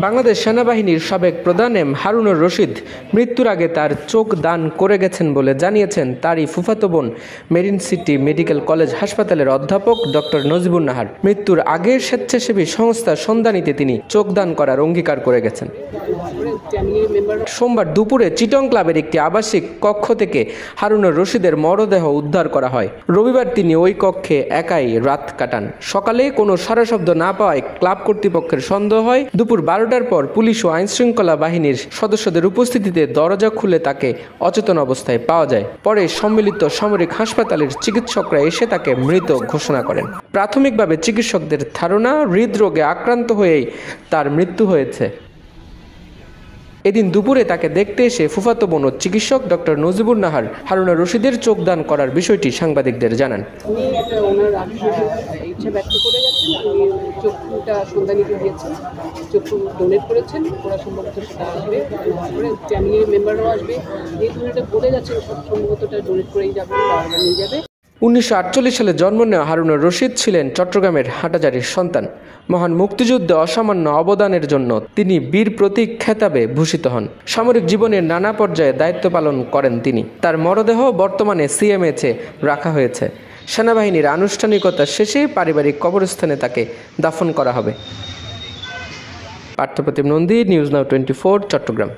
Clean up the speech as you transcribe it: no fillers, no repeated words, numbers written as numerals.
বাংলাদেশ সেনাবাহিনীর সাবেক প্রধান এম হারুনুর রশিদ মৃত্যুর আগে তার চোখ দান করে গেছেন বলে জানিয়েছেন তারই ফুফাতো বোন মেরিন সিটি মেডিকেল কলেজ হাসপাতালের অধ্যাপক ডক্টর নজিবুন নাহার। মৃত্যুর আগে স্বেচ্ছাসেবী সংস্থা সন্ধানীতে তিনি চোখ দান করার অঙ্গীকার করে গেছেন। সোমবার দুপুরে চিটং ক্লাবের একটি আবাসিক কক্ষ থেকে হারুনুর রশিদের মরদেহ উদ্ধার করা হয়। রবিবার তিনি ওই কক্ষে একাই রাত কাটান। সকালে কোনো সারা শব্দ না পাওয়ায় ক্লাব কর্তৃপক্ষের সন্দেহ হয় দুপুর 12টার পর পুলিশ ও আইনশৃঙ্খলা বাহিনীর সদস্যদের উপস্থিতিতে দরজা খুলে তাকে অচেতন অবস্থায় পাওয়া যায়। পরে সম্মিলিত সামরিক হাসপাতালের চিকিৎসকরা এসে তাকে মৃত ঘোষণা করেন। প্রাথমিকভাবে চিকিৎসকদের ধারণা হৃদরোগে আক্রান্ত হয়েই তার মৃত্যু হয়েছে। এদিন দুপুরে তাকে দেখতে এসে ফুফাতো বোন ও চিকিৎসক ডক্টর নজিবুন নাহার হারুনুর রশিদের চোখ দান করার বিষয়টি সাংবাদিকদের জানান। চক্ষুটা সন্ধানীকে দিয়েছেন, চক্ষু ডোনেট করেছেন, ওরা সম্ভবত সেটা আসবে, ফ্যামিলির মেম্বাররাও আসবে, যেহেতু এটা বলে যাচ্ছেন সম্ভবত এটা ডোনেট করেই যাবে বা নিয়ে যাবে। 1948 সালে জন্ম নেওয়া হারুনুর রশিদ ছিলেন চট্টগ্রামের হাটহাজারীর সন্তান। মহান মুক্তিযুদ্ধে অসামান্য অবদানের জন্য তিনি বীর প্রতীক খেতাবে ভূষিত হন। সামরিক জীবনের নানা পর্যায়ে দায়িত্ব পালন করেন তিনি। তার মরদেহ বর্তমানে সিএমএইচে রাখা হয়েছে। সেনাবাহিনীর আনুষ্ঠানিকতা শেষে পারিবারিক কবরস্থানে তাকে দাফন করা হবে। Parthapratim Nandi, News Now 24, Chittagong.